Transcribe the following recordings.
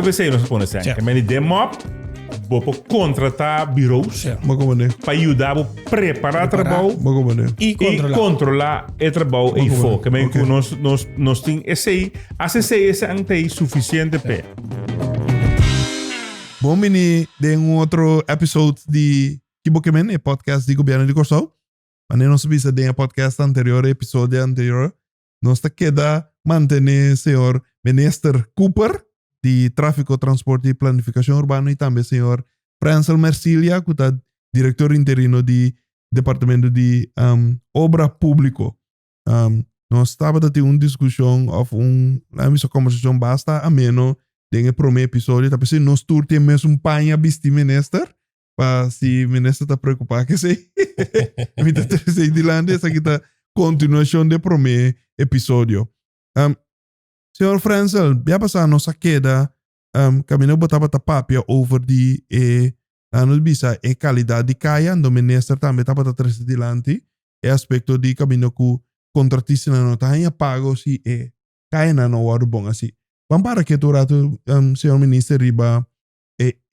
basta você não se põe assim. Certo. Mas de mop, vou contratar bureaus para ajudar a preparar o trabalho E controlar o trabalho e foco. Que nós temos esse ante suficiente pé. Bom, mini, de outro episódio de Kibokemen, podcast de Governo de Corsol. Mas não sabia de podcast anterior, episódio anterior. Nós queda manter o senhor Minister Cooper, de Tráfico, Transporte e Planificação Urbana, e também o senhor Francel Mercilia, que é diretor interino do Departamento de Obra Público. Nós estávamos tendo uma discussão, uma conversação bastante ameno, no primeiro episódio, talvez nós temos mesmo um panha visto minister, para se o minister está preocupado que sei. Me está interessando de lá, essa aqui está continuação do primeiro episódio. Senhor Francel, já passou a nossa queda, caminho botava tapapia over de nos bisa a qualidade de caia, do minister também estava atrás de lante, é aspecto de caminho que contratista não está em pago se é caia não é bom assim. Vamos para que tu rato, senhor ministro, riba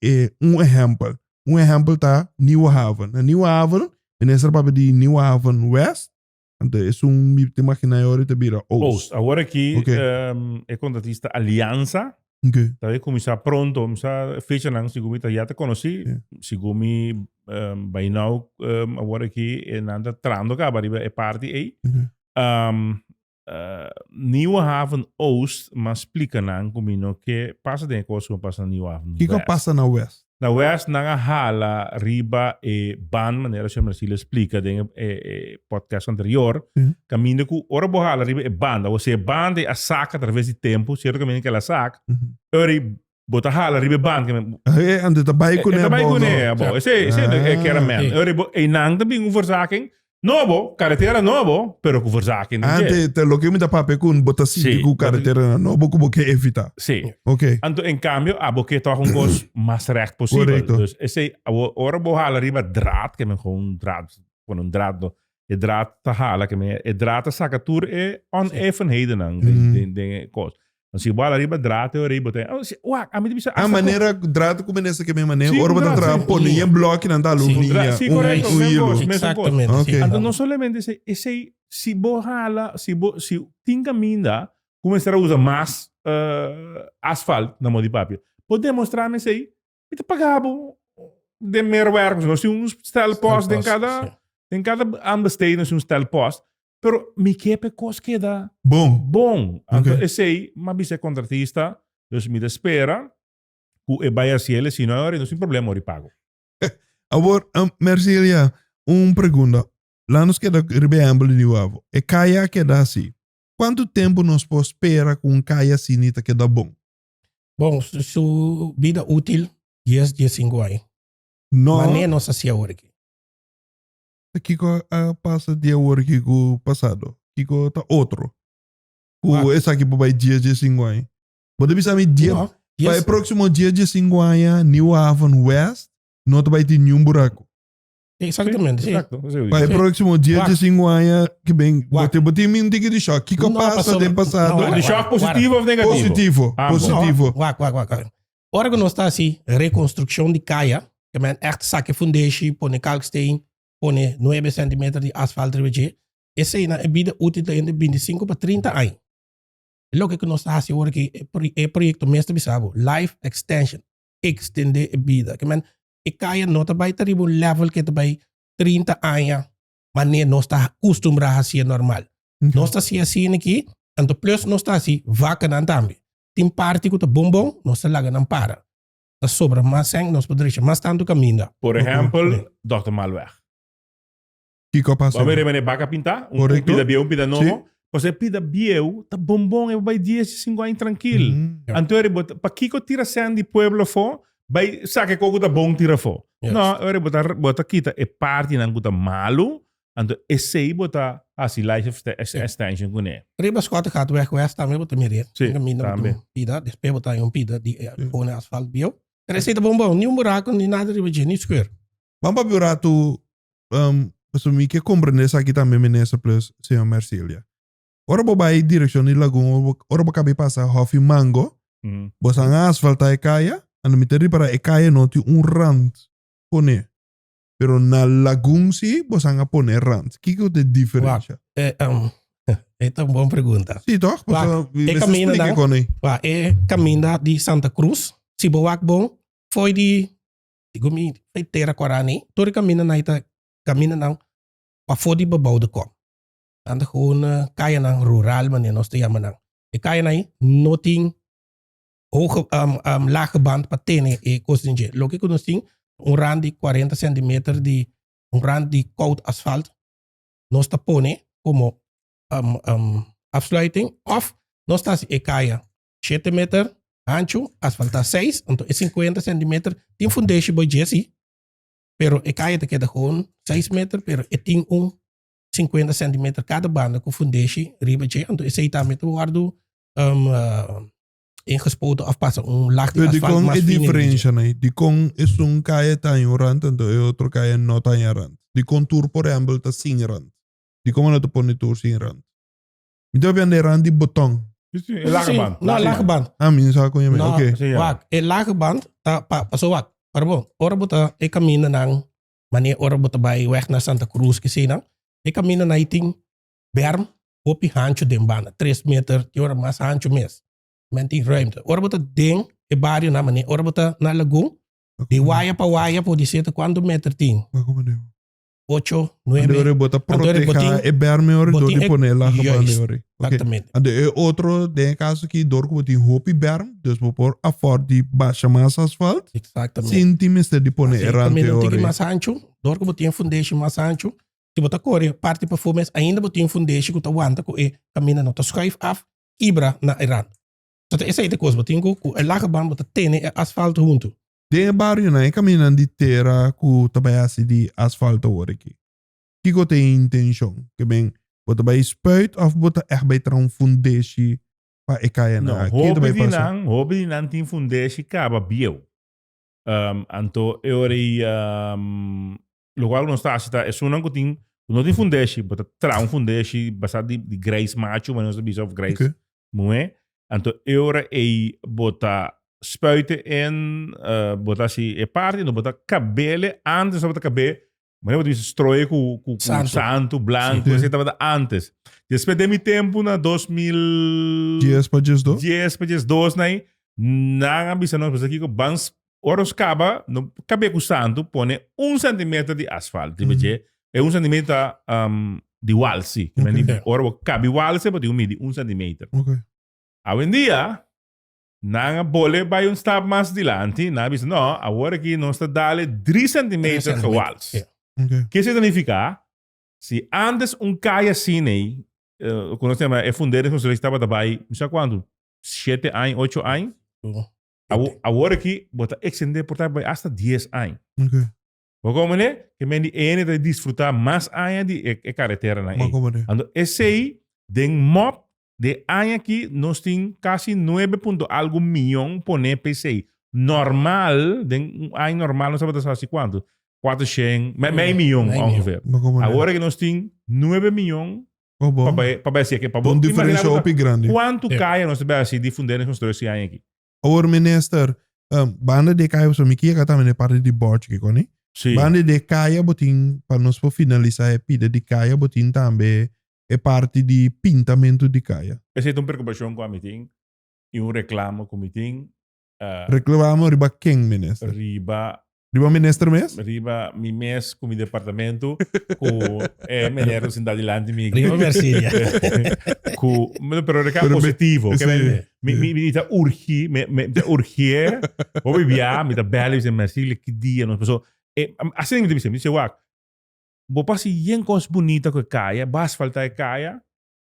exemplo. Exemplo tá New Haven. Na New Haven, ministro para de New Haven West, então é te imaginar te vira Oost. Agora aqui é contratista Aliança. Okay. Tá começar pronto, começar fecha não, se gumi já te conheci, se gumi by now agora aqui é nada trando cá, é parte aí. New Haven Oost, mas explica não comigo que passa de coisa que passa na New Haven. Que passa na West? Na West na hala riba e ban maneira se Marcelo explica de podcast anterior, caminho que ora bohala riba e banda, ou seja, banda a saca através de tempo, certo caminho que ela saca. Ori bota hala riba banda que ande tá bai com né, bom. Esse é que era man. Ori e nang também um versaking. Novo, carretera novo, pero com versaking. Ante te lo que me dá papel com bota sim com carretera novo como que evita. Sim. Ok. Então, em cambio, a boque toch um coisa mais recht possível. Correcto. Dus esse ora bohala riba draad, que me gewoon draad, van een draad, e draad te halen, que me e draad te sakatur e onevenheden aan de kost. Dan zie je bohala riba draad e riba te. Wak, a mim bisa. A maneira draad como nessa que me maneira, ora bota draad põe em bloco na da luvinha. Sim, correto, exatamente. Então, não somente esse se bohala, se tinga minda, começar a usar mais asfalto na mão de papel. Pode demonstrar me sei, e pagabo de meer werk, nós temos stelpost em cada ambesteden nós temos stelpost, pero me kepe kos queda bom. Então esse mas bisa contratista, dus me espera, que é vai assim ele, se não é, não tem problema de pago. Agora, Mercilia, pergunta. Lá nos queda rebeamble de novo. E caia queda assim. Quanto tempo nós podemos esperar com um caia assim que dá bom? Bom, sua vida útil 10-15 anos. Não. Mas nem nossa se agora aqui. Aqui passa dia hora que o passado. Aqui tá outro. Esse aqui vai dia 15 anos. Pode me saber dia. Vai próximo dia 15 anos, New Haven West, não vai ter nenhum buraco. Exatamente, sim. Vai próximo dia de 5 anos que bem, botei um ticket de choque. Que passa de passado? De choque positivo ou negativo? Positivo. Ora que nós está assim, reconstrução de caia, que é echt saque foundation, põe kalksteen, põe 9 cm de asfalto, esse aí na vida útil de 25 para 30 anos. Lo que nós está assim, ora que é projeto mestre bisabo, life extension, extender a vida, que man e caia nota vai ter um level que vai 30 anos, mas nem nós está acostumado a ser normal. Nós está assim aqui, então plus nós está assim, vaca não também. Tem parte que está bom, nós está lá não para. Está sobra mais sangue, nós podemos mais tanto caminho. Por exemplo, Dr. Malweg. Que passa? Vamos ver, vaca pintar, pida bieu, pida novo. Você pida bieu, tá bom, e vai 15 anos tranquilo. Então, para que eu tira sangue de pueblo fora, vai sabe que algo tá bom tira fora. Não, agora bota quita e parte não guta malo, então esse aí bota assim life extension com ele. Riba Scott gaat weg West também bota mirer. Sim, também. Pida, depois bota um pida de põe asfalto bio. Receita bom, nenhum buraco, nem nada de nem square. Vamos para virar tu assumir que compreender isso aqui também nessa plus senhor Mercilia. Ora vai direção de Lagoon, ora vai passar Hofi Mango, Bosan asfalta e kaya, ando miteri para e kaya no ti un rand pone. Pero na lagoon si, bosan a pone rand. Kiko de diferencia. Esta é uma boa pergunta. Sí, toch? Wak, Me cammina explique dan. con aí. Caminda de Santa Cruz. Se boak bom, foi de gumi feiteira Guarani. Todo caminha na ita caminha não para fora de bebouwde kom. Anda gewoon kaya nang rural manier nos te yaman nang. E kaya na noting hoge lage band patene e kosinje. Logico nos ting un rand di 40 centimeter di un rand di koud asfalt. Nos tapone como afsluiting of nos tas e kaya 7 meter ancho, asfalta 6, então é 50 centimeter, tem foundation by Jesse, pero e kaya te queda gewoon 6 meter, pero e tem 50 centimeter cada banda com foundation, riba Jesse, então esse aí também tu guardo ingespoten afpassen, laag die Pero asfalt di mas con fine. diferencia na di con es un kaya tayo rand, ando e otro kaya no tayo rand. Di con tour por ejemplo ta sin rand. Di como no te pone tour sin rand. Mi te de rand di botón. Lage band. No, lage band. Ah, minsan ko yun. No, Okay. wag. E lage band, paso wag. Parbo, ora buta e camina nang mani ora buta bay weg na Santa Cruz kasi nang e camina na iting berm opi hancho den banda 3 meter, ti ora mas hancho mes. Menti ruimte. Ora buta ding e barrio na mani ora buta na lagoon. Di waya po di sete quando meter ting. 8, 9. Ande bota proteja e berme ore do di pone la bande ore. Exatamente. Ande e outro de caso que dor ko ti hopi berm, dus por afford di baixa massa asfalt. Exatamente. Centimeter di pone errante Também não tem ore. mais ancho, dor que botinha foundation mais ancho. Se botar corre, parte performance ainda botinha foundation que tá aguenta com e caminha não tá schuif af, ibra na Iran. So essa aí de coisa botinha com a laga band botar tene asfalto junto. De barrio na caminhando de terra com tabayasi di asfalto ore aqui. Kiko te intention, que bem, bota bij spuit of bota echt bij trouw fundeshi pa ekaya na. Hobi di nan tin fundeshi kaba bio. Anto eori lugar não está assim, é só não tem fundeshi, bota trouw fundeshi basado de grace macho, mas não se bisa of grace. Moe. Anto eora bota spuiten in, bota si e parte, no bota cabele antes bota cabelo. Mas eu disse strooien com santo, branco, você estava antes. Depois de meu tempo, na 2010 para 2012, não bisa nós aqui com bans oros caba, no cabe com santo, põe 1 centímetro de asfalto, é 1 centímetro de walsi. Ora cabe walsi, pode medir 1 centímetro. Hoje em dia, não bole vai step mais dilante, não bisa não, agora aqui nós está dale 3 centímetros de walsi. Que significa? Se antes kaya cine, quando você é fundador, você estava trabalhando, não sei quanto, 7 anos, 8 anos, agora aqui, bota extender por trabalho hasta 10 anos. Como é? Que me di ene de desfrutar mais anos de carretera na aí. Então, esse aí, den mop de anos aqui, nós temos quase 9 ponto algo milhão por PCI. Normal, den ano normal, não sabe assim quanto. 400, meio milhão, ongeveer. Agora que nós temos 9 milhões para ver que para um diferença op grande. Quanto cai nós temos assim de fundar nós trouxe aí aqui? Agora minister, banda de caia so miki ka também parte de board que coni. Banda de caia botin para nós for finalizar a pida de caia botin também é parte de pintamento de caia. Essa é uma preocupação com a meeting e reclamo com a meeting. Reclamamos riba quem minister? Riba minister mes? Riba mi mes com mi departamento com melhor do cidade lante mi. Riba Mercedes. Pero reclamo positivo. Me tá urgi, me urgia. Vou via, me tá belo de Mercedes que dia nós passou. Assim me disse, wak. Bo pasi yen cos bonita que caia, bas falta caia.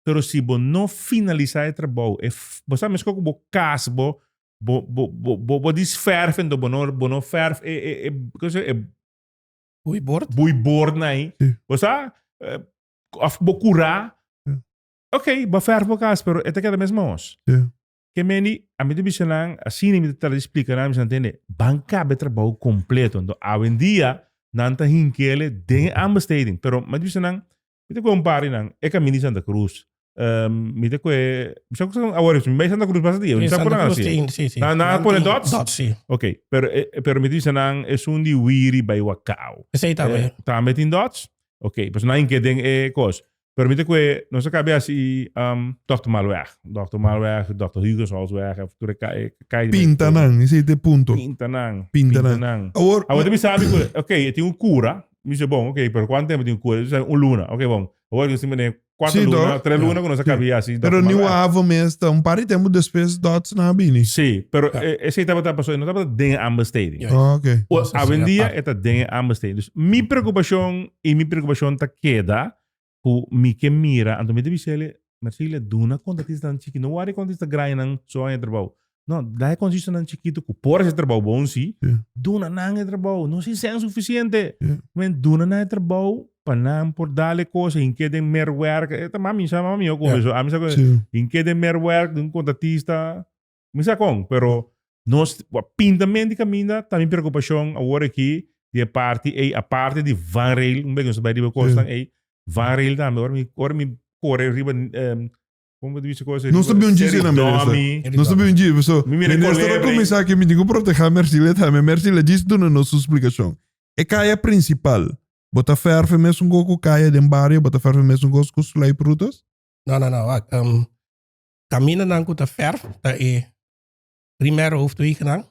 Pero se bo não finalizar o trabalho, você mesmo com bo casbo bo disverven do bono verf buibord nai você of bo cura ok ba verf bo cas pero é cada mesma os que meni a mim de bichalang assim me tá explicar na me entende banca be trabalho completo então hoje em dia nanta hinkele den aanbesteding pero mas bichalang me te compare nang é caminho Santa Cruz Mite que ahora me Santa Cruz pasa dia, Santa não Cruz assim. sim, sim. Na pone dots? Dots, sim. Ok, pero me dicen nang es un di wiri by wakao. Esse aí também. Tá metin dots? Ok, pues na inke den cos. Pero mite que não se cabe assim Dr. Malweg, Dr. Huygensholzweg, of tu kai Pinta nang, esse é ponto. Pinta nang. Agora, tu me sabe que, ok, tem cura. Me dice, bom, ok, pero quanto tempo tem cura? Dice, luna. Ok, bom. Agora você me tem 4 lunas, 3 lunas que não se cabia assim. pero ni avo mesmo, pari tempo depois dots na bini. Sim, pero esse estava passando, não estava dingen aan besteding. Ok. Hoje em dia, é dingen aan besteding. Dus minha preocupação tá queda, ku mi que mira, então me deve ser, Marcelo, duna contratista tan chiquito, não há contratista grande só em trabalho. Não, dá contratista tan chiquito, ku por esse trabalho bom sim, duna não é trabalho, não se é suficiente. Mas duna não é trabalho, para por darle coisas, em que tem mer work, mami, eu converso, a mim sabe, em que tem mer work de contratista, me sabe com, pero nós pintamente caminha, também preocupação agora aqui, de a parte de vanrail, bem que vai de costa, vanrail também, agora me corre riba, como diz coisa, não sabia onde isso na América. Não sabia onde isso. Ministro começar que me digo proteger Mercile também, Mercile diz tudo na sua explicação. É caia principal. Bota ferve mesmo um gogo caia de barrio, bota ferve mesmo um gogo com sulai frutas? Não. Camina não com a ferve, tá primeiro hoofdwegen,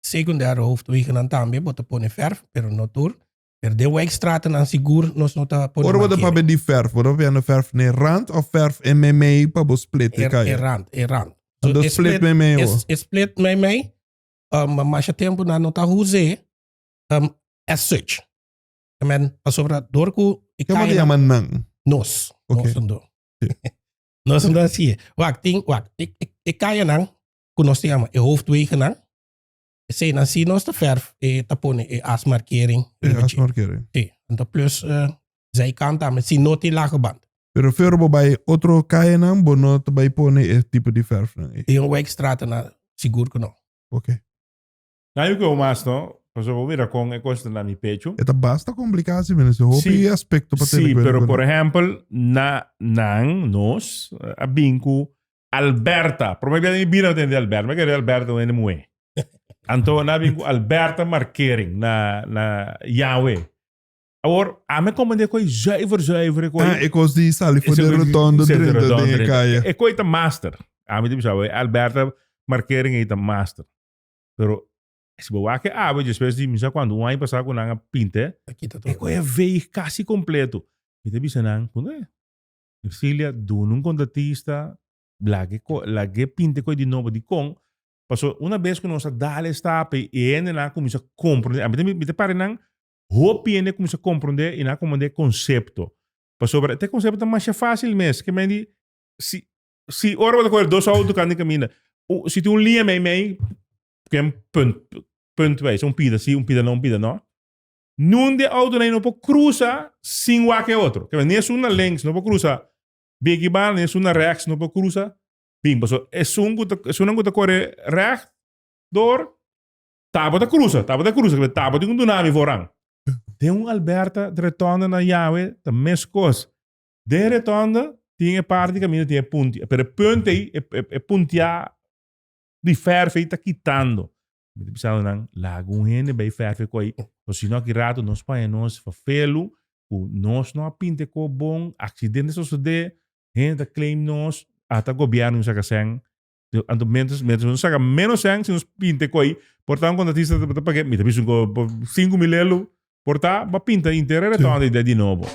secundaire hoofdwegen também, bota põe ferve, pero não tur. Per de wegstraat en seguro nós não tá põe. Ora bota para de ferve, bota para na ferve ne rand of ferve MMA para bos split caia. É rand. So split MMA. Split MMA, mas já tempo não tá use, as such. Men pasobra dorku Como de chama nang? Nos. Okay. Nos não assim. Ik kaya nang kunos tinga e hoofdwegen nang. Sei na si nos te verf e tapone e asmarkering. Asmarkering. Sí. En plus zijkant aan met si noti lage band. Pero verbo bij otro kaya nang bono te bij pone e tipo de verf nang. Die een wegstraat na seguro que não. Okay. Nou, eu mais no. Pues mira, con cosas na mi pecho. Esta basta complicatie, men is hopi aspecto para Sí, pero por ejemplo, nos a binku Alberta. Probabilmente mi bina de Alberta, mas que Alberta não é muito. Então, na binku Alberta markering na Yahweh. Agora, a me comandei coi zuiver coi. Ik was die sali voor de rotonde drin de kaya. E coi ta master. A me diz Alberta markering é ta master. Pero se boa que água de espécie de misa quando um ano passar com uma pinta é coisa veio quase completo e te bisa nang quando é Cecilia do num contratista lage pinta coi de novo de com passou uma vez que nós dale estape e ele na começa a compreender a mim te pare nang hope ele começa a compreender e na compreender conceito passou para ter conceito mais fácil mesmo que me di se ora da coisa dois auto can caminha se tu linha meio que é puntwijs, pida não. Nun de auto não pode cruzar sem o que outro. Que nem é uma links, não pode cruzar. Bem que nem é uma rechts, não pode cruzar. Bem, mas é uma que corre recht door, tabo da cruza, que tabo tem dunami vooraan. Tem Alberta de retorno na Yahweh, de mes coisa. De retorno, tem parte de caminho, tem punti. Pero punti é puntia de ferve está quitando. Met bestaan dan lagun hene bij verve koi. So sino ki rato nos pa nos vervelo, o nos no pinte ko bom, accidentes so de, hene da claim nos ata governo sa kaseng. Anto menos nos saca menos sang se nos pinte koi. Portanto quando artista te pague, mi te bisu ko 5.000 euro, porta ba pinta inteira retorno de novo.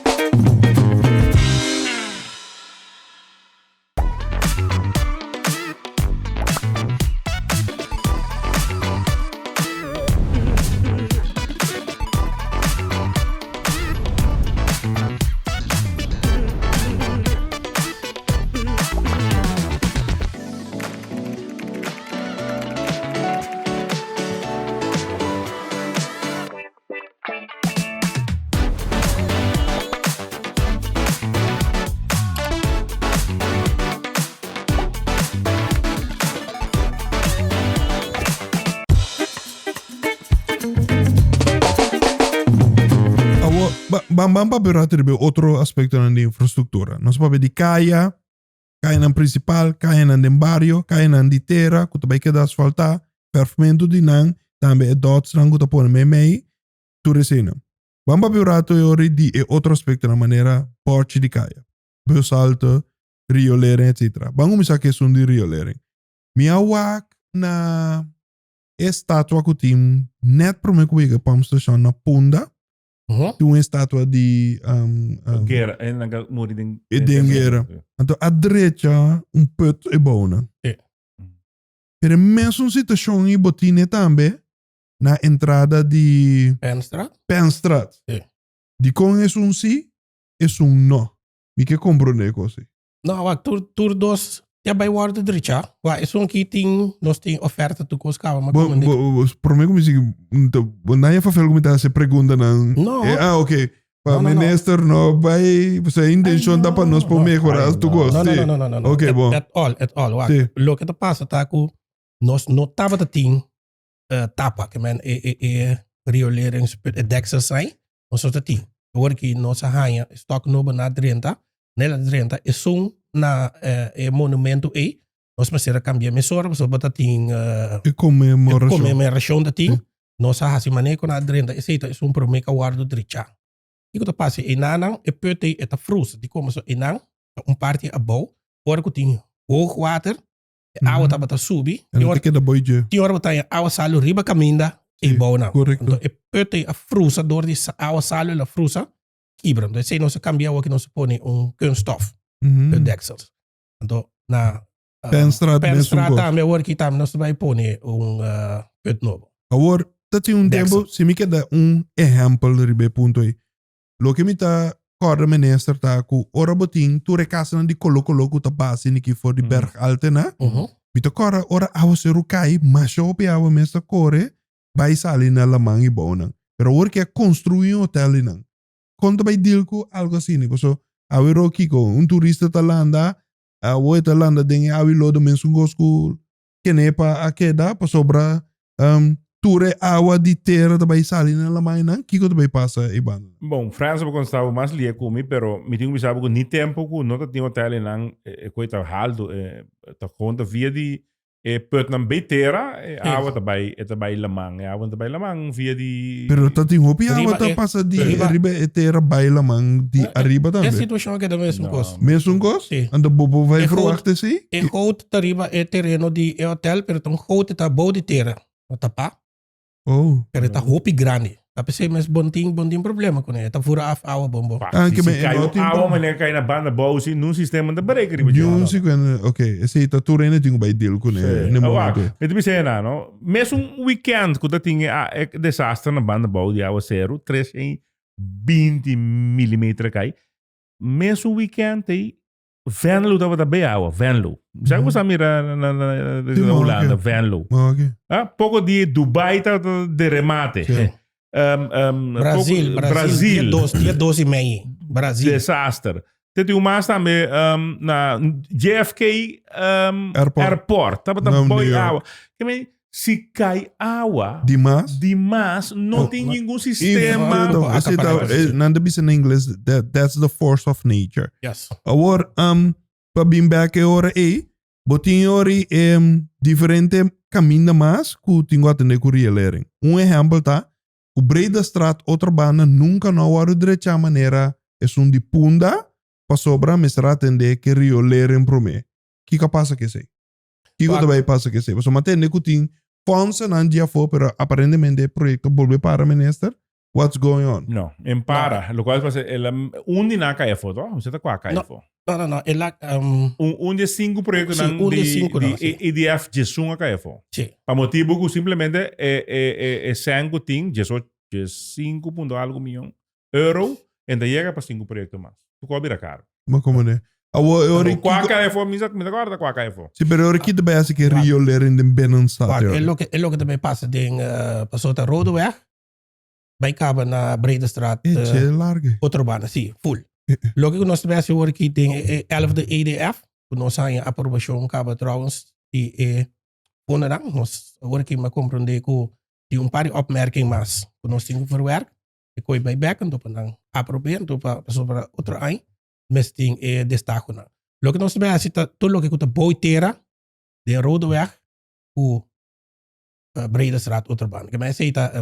Bambam pa berate de outro aspecto na infraestrutura. Nós pa de caia, Kaya ng principal, kaya ng den barrio, kaya ng di terra, kuta bay kada asfalta, perfumento di nang, tambe e dots lang kuta po na may, turesina. Bamba piurato yori di e otro aspecto na manera porci di kaya. Bus alto, riolering, etc. Bango misa que sun di riolering. Miawak na estatua kutim net pro me kuiga pam station na Punda. Toen estatua di Gera, en dan moet je den... Gera. Então, a direita, put e bona. Pero mesmo situação em Botine também, na entrada de Penstraat. De com é sim, é não. Me que compreender coisa. Não, tur dos, ja bij waarde dricha. Wa is zo'n kiting, nos ting oferta tu koskawa, maar komen niet. Por mim, como se, não é fácil como tá se pergunta não. No. Ok. Para minister no vai, você intenção dá para nós por melhorar as tu gosta. No. Ok, bom. At all. Wa, lo que te passa tá ku nos notava de ting tapa, que men rioleringsput deksel zijn, nos te ting. Hoor que nossa rainha stock no na 30, nela 30 é zo'n na monumento nós precisamos cambiar mesora, so bota ting comemoração da ting, nossa hasi maneco na 30, esse é problema que guardo dricha. E quando passa nanang e pute eta frus, die komen so inang, parte abou, hora que ting hoog water, água tá bata subi, e hora que da boije. Die hora bata água salo riba caminda e bou na. Correcto. E pute a frusa door die água salo la frusa, kibram. Dus se nós cambia o que nós põe kunststof. De deksels. Então, na Penstraat também o que tam nós vai pôr put novo. Agora, tá tempo, se me quer dar exemplo ribe ponto aí. Lo que me tá corda minister tá com ora botin, tu recasa de coloco tá base ni que for de berg altena. Me tá corda ora awa se rukai, mas o pe awa mesta core, vai salir na lamang e bona. Pero ora que construir hotel não. Quando vai deal com algo assim, so awiro kiko, turista talanda, awo talanda dengue awilo do mensungo school, kenepa akeda pa sobra ture awa di terra da vai salir na lamainan, kiko da vai passa iban. Bom, França quando estava mais lia com mim, pero me tinha pensado que nem tempo que não tinha hotel não, coisa haldo, tá conta via de put na beterra, awa tabai lamang, awa tabai lamang via di. Pero tati hopi awa ta passa di riba terra bai lamang di arriba também. É situação que é da mesma coisa. Mesmo coisa? Anda bobo vai verwachten se? E groot ta riba terreno di hotel, pero tão groot ta bou di terra. Tapa? Oh. Pero ta hopi grande. Tapi se mas bonting problema com ele. Ta fura af awa bombo. Se caiu awa, mas cai na banda boa, assim, num sistema de break. Ok, esse tá tudo ainda tem vai deal com ele. Eu te pensei na, não? Mesmo weekend, quando tinha desastre na banda boa de awa 0, 320 mm cai. Mesmo weekend aí, Venlo tava da bem awa, Venlo. Já você mira na Holanda, Venlo. Pouco de Dubai tá de remate. Brasil. Dia 12 mei. Brasil. Desastre. Tem mais também na JFK Airport. Tava da boa água. Se cai água demais, não tem nenhum sistema. Nanda bisa na inglês, that's the force of nature. Yes. Agora, para bem back agora botin ori diferente caminho mais que tenho atender com rielering. Exemplo tá, o Breda Straat outra banda nunca não hora direita maneira é de Punda para sobra me será atender que rielering pro me. Que passa que sei? Que também passa que sei? Você mantém que tem fontes não dia for, pero aparentemente o projeto volve para minister. What's going on? No, en para. Lo cual pasa, un dina cae foto, você tá com a cae foto. No. Ela de 5 projetos de EDF Jesunga cae foto. Sim. Para motivo que simplesmente é 5 ting, 5 ponto algo milhão euro, ainda chega para 5 projetos mais. Tu cobre a caro. Mas como é? Qua cae foto, me acorda qua cae foto. Sim, pero aqui também é que riolering in binnenstad. É lo que também passa ding passota Rodeweg. Bij Kaba na Breda Straat. Outra banda, sim, full. Logo que nós tivemos hoor aqui tem 11e EDF, que nós temos a aprovação Kaba trouwens, die onderaan, nós hoor aqui maar compreender que tem paar opmerkingen mas, que nós temos que verwerken. Ik gooi bij back en dan aproberen, dan para outra ein, mas tem destaque na. Lo que nós também cita todo lo que kuta boitera de rode weg o brede straat Outerbaan. Que mij cita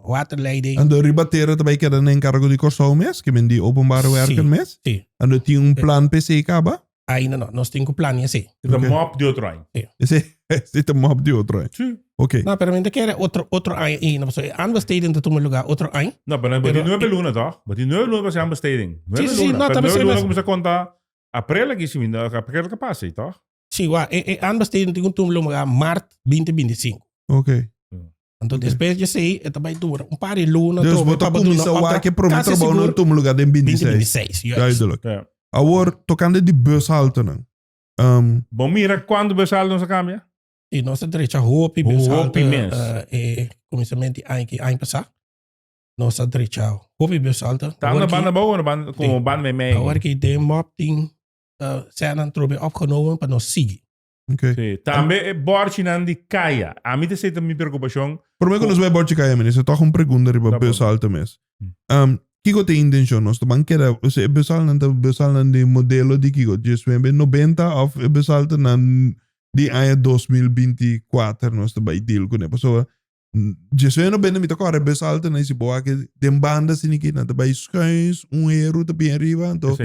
waterleiding. En de ribateren também que dan encargo de Corsau mes, que men die openbare werken mes. Sim. En de tinha plan PC kaba. Ainda não, nós temos plano assim. De Ok. mop de outro ano. Esse é mop de outro. Sim. Ok. Não, pero ainda quer outro ano aí, não sei. Aanbesteding dat um lugar outro ano. Não, mas Pero- não é beluna, toch? Mas não é beluna para ser aanbesteding. Não é Sim, sim, beluna. não, Não também é sei, beluna mas- começa a contar april aqui, sim, april que passa, toch? Sim, aanbesteding tem lugar maart 2025. Ok. Então, depois de sei, é também dura par de luna. Dus wat de commissie waar que prometer bouwen no tum lugar de 26. 2026, juist. Duidelijk. Ja. Agora, tocando de bushalte não. Bom, mira, quando o pessoal não se cambia? E nossa direita hoop, Hoop immens. comissamento ano passado. Nossa direita hoop besalta. Tá na banda boa, na banda, com banda met mij. Agora que de mop ting zijn aan het opgenomen para nós seguir. Ok. Sim. Também é borte na de caia. A mim tem minha preocupação. Por mim, quando nós vai bort kaya men, isso é toch een pergunta riba Tá bom. bushalte mes. Kiko te intention, nós também quer, se bushalte de modelo de Kiko, just we hebben 90 of bushalte na die ano 2024 nós também deal com ele. So, just we no bende mit agora bushalte na esse boa que tem banda siniki na também schuins, euro te bem riba, então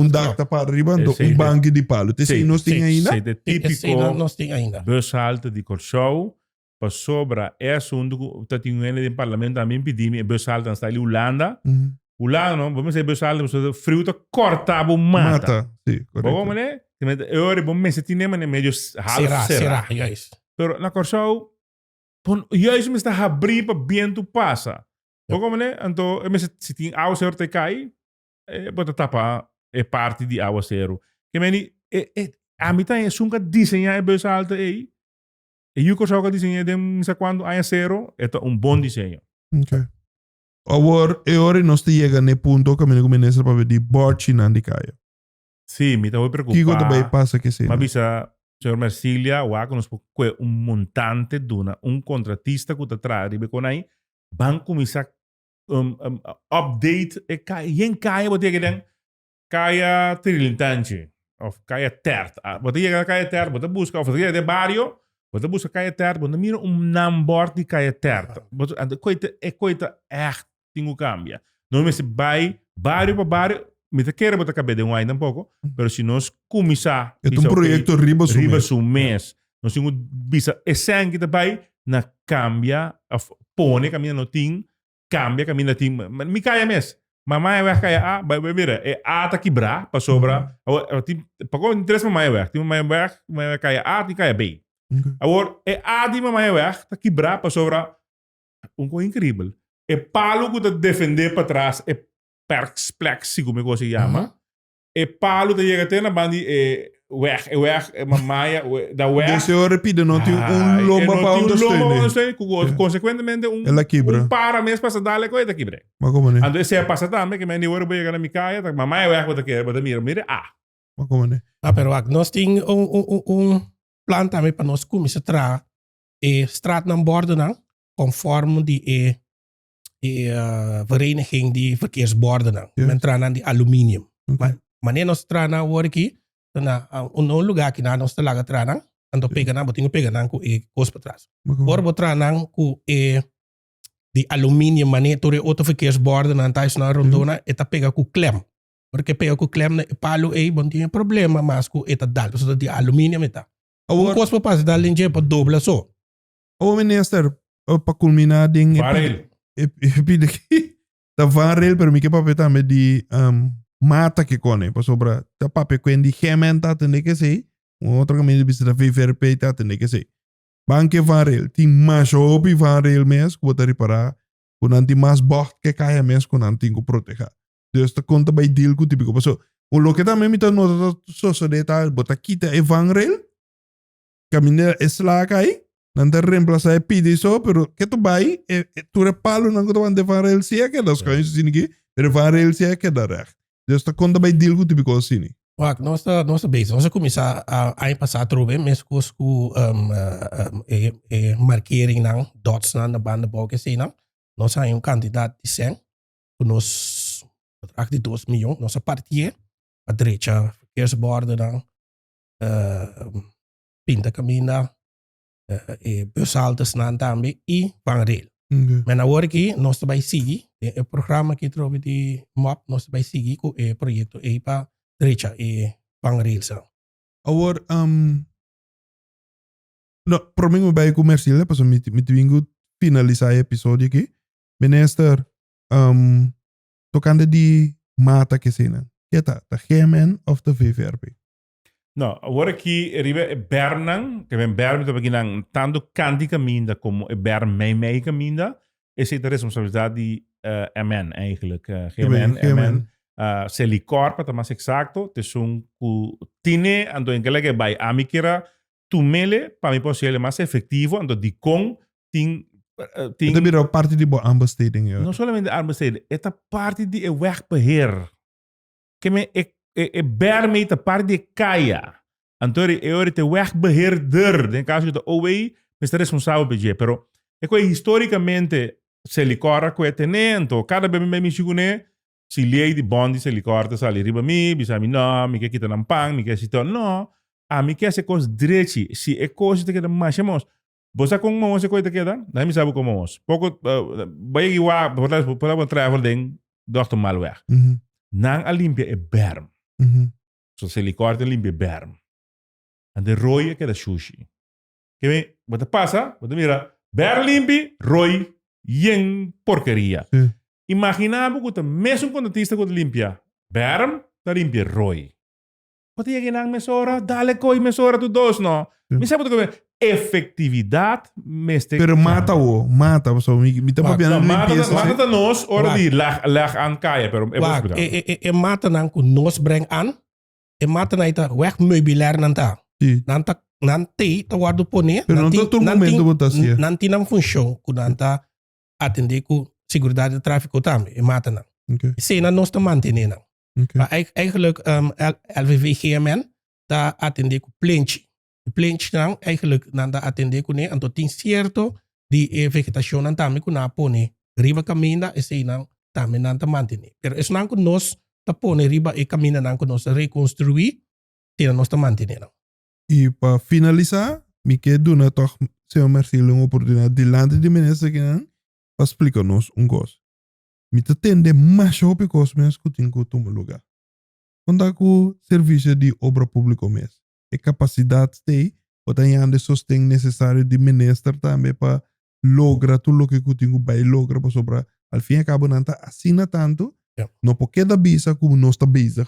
dak te para riba, então banco de palo. Te sei nós tem ainda. Sim, típico Nós tem ainda. bushalte de Corsau. Para sobra é assunto que tem um parlamento também pedindo bushalte está ali Holanda. Holanda, não, vamos dizer bushalte, mas frio tá cortado mata. Sim, Bom, correto. né? Eu bom mês tem nem meio half Será, juist. Pero na Corsau, juist me está abrir para viento passa. Bom, né? Então, se tem aguaceiro te cai, bota tapa é parte de aguaceiro. Que meni, a mitad é sunca desenhar bushalte aí. E o Corsau que desenha de não sei quando aguaceiro, é bom desenho. Ok. Agora, nós te chega no ponto que eu comecei para ver de borchi na de caia. Sim, me está muito preocupado. Kiko também passa que sim. Mas bisa, senhor Marcília, o que nos põe montante de contratista que está atrás, com aí, van começar update, e caia, você tem caia trilhante, ou caia terta. Você chega a caia terta, você busca, ou você chega de barrio, você busca caia terta, você mira number de caia terta. Coita echt, tem cambia. Não me se vai, barrio para barrio, me te quero botar cabelo de ainda um pouco, mas se nós começar É um projeto riba su mês, nós temos bisa sangue também na cambia, põe caminho no tim, cambia caminho no tim, me caia mês. Mamãe vai cair vai mira, é tá quebrar, para sobra, para quando interessa mamãe vai cair tem cair bem. Agora é de mamãe vai tá quebrar, para sobra, coisa incrível. É palo que te defender para trás, é perplexo, como se chama. É palo que chega até na banda weg, mamãe, da weg. Dus eu repito, não tem lomba para understeunen. Consequentemente, Ela quebra. Para mês para dar coisa quebra. Mas como né? Então, se é passar também, que me nem vai chegar na minha caia, mamãe weg, bota mira, Mas como né? Pero nós tem plan também para nós começar a trazer straat naar borden aan, conform die vereniging die verkeersborden aan. Men traat aan die aluminium. Maar wanneer nós traat naar hoor aqui, na um lugar que nós talaga traat aan, então pega na botinho pega na com cos para trás. Ora botra na com die aluminium wanneer door auto verkeersborden aan thuis naar rondona, eta pega com klem. Porque pega com klem na palo bom tinha problema, mas com eta dal, so die aluminium eta. O cos para passar dal linje para dobla so. O minister, para culminar ding Varel. pide aqui, da varel per mim que papeta me di mata que cone, para sobra, da pape quendi gementa tende que sei, outro caminho de da VVRP tá tende que sei. Banque varel, ti mais opi varel mes, que botar reparar, com anti mais bocht que caia mes com anti que proteger. Dus da conta by deal com típico, paso, o lo que também me tá nota so deta, botar quita e varel, caminhar eslaca aí, não te reemplaçar e pide isso, pero que tu vai, tu repalo não que tu vai de varel se é que das coisas assim que, pero varel se é que dá recht. Dus da conta by deal com típico assim. Wak, nossa base. Nós começar a passar trobe, mas com markering não, dots na banda boa que sei não. Nós temos candidato de 100, nós 82 milhões, nossa partia, a direita verkeersborden dan. Pinta caminda. Bushaltes na tambi e vangrail. Okay. Men agora aqui, nós também seguimos o programa que trouxe de MOP, nós também seguimos com o projeto para direita e vangrail. Agora, no, para mim, bij comercial, pas met wingo finalizar o episódio aqui. Minister, tocando de mata que cena. Que tá? De GMN of de VVRP? No, agora aqui arriba Bernang, que vem Bern met beginnen tanto canti caminda como Bern mee caminda, is het de responsabilidade de MN eigenlijk. GMN. Selicor, para mais exacto, te son ku tine ando en que by amikira tumele para mi posible más efectivo ando di con ting Het is ook parte die aanbesteding. Ja. não somente aanbesteden, esta parte de wegbeheer. Que me berme te parte de caia. Antori ore te wegbeheerder. Den caso de OWI, é responsável por pero historicamente se licora que tenento, cada bem me chigune, si lei di bondi se licora te sali riba mi, bisa mi no, mi que kita nampang, mi que sito no, a mi que se cos direiti, si e cos te queda machemos. Bosa com mãos e coisa que dá, não me sabe como mãos. Pouco vai igual, por travel ding, doctor malweg. Nang a limpia e berm. So se licor te limpia berm. En de rooi que da sushi. Que me, wat passa? Wat mira, ber limpi, rooi, yen porqueria. Sí. Imaginamos que o mesmo contratista que limpia berm, da limpia rooi. Wat je geen mesora, dale koi mesora tu dos no. Sí. Me sabe que efetividade meste. Pero mata. So, mi te papian no, limpieza. mata nos, ora die lag aan kaya, pero mata nan ku nos breng aan. Mata na ita weg meubilair nanta. Sí. Nanti te guardo pone. Pero não todo momento botasia. Nanti nam função ku nanta atender ku seguridade de tráfico também. Mata nan. Okay. Sena nos te mantenen nan. Okay. Maar eigenlijk LVV GMN daar atender ku plentje. De plentje dan eigenlijk nanda atender ku ne anto tin cierto di vegetação nan também ku na pone riba caminda e sena também nanta mantenen. Pero es nan ku nos ta pone riba e caminda nan ku nos reconstruir sena nos te mantenen nan. E para finalizar, me quedo na toch, senhor Marcelo, uma oportunidade delante de ministro que não, para explicar-nos coisa. Me atende mais rápido que os meus que tenho que tomar lugar. Quando o serviço de obra pública mesmo, a capacidade tem, para ter o sustento necessário de ministro também para lograr tudo o que eu tenho que lograr para sobrar. Al fim e ao cabo, não está assina tanto. Yeah. Não porque da bisa como não está bezig,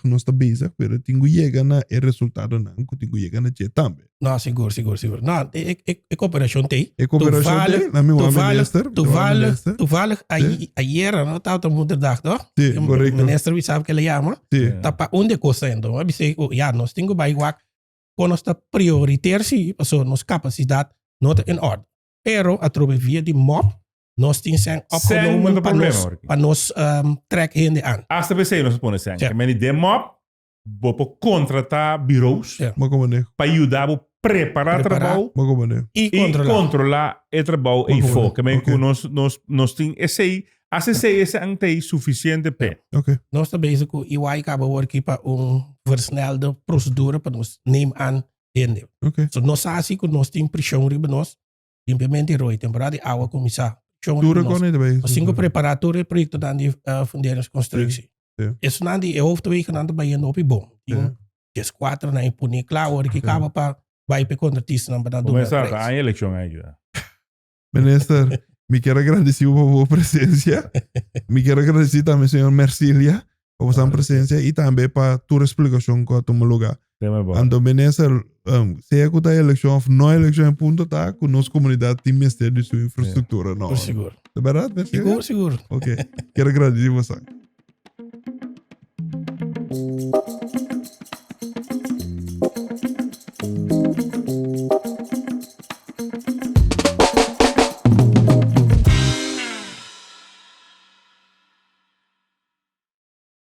pero tenho que chegar na o resultado não, que tenho que chegar na jet também. Não, seguro. Não, é cooperação tem. É cooperação tem, na minha minister. Toevallig, ayer, não estava a moederdag, toch? Sim, correto. O ministro, wie sabe que ele chama? Sim. Tapa onde coisa então? Mas você, ja, nós temos que igual, quando está prioritário, sim, a nossa capacidade não está em ordem. Pero, através via de MOP, nós temos opgenomen para nós trekken in aan. Als de wc nos pone sen, que meni demop, bopo contratar bureaus, para ajudar a preparar trabalho e controlar o trabalho e foco. Que meni nós tem esse ante suficiente pé. Nós estamos bezig com EY acaba working para versnelde procedure para nós neem aan in. So nós assim que nós temos pressão riba nós implementar temporada de água começar. Assim que preparator e projeto dan die funderingsconstructie. Is na die hoofdwegen aan de bijen op je boom. Die is 4 na impune klaar hoor ik acaba para vai pe contratista na dan doen. Começar a eleição aí. Minister, me quero agradecer por sua presença. Me quero agradecer também senhor Mercilia por sua presença e também para tua explicação com a tua lugar. Ando minister, seja que a eleição ou não eleição em ponto tá, com nossa comunidade tem ministério de sua infraestrutura não. Seguro. É verdade, Mercilia? Seguro. Ok. Quero agradecer você.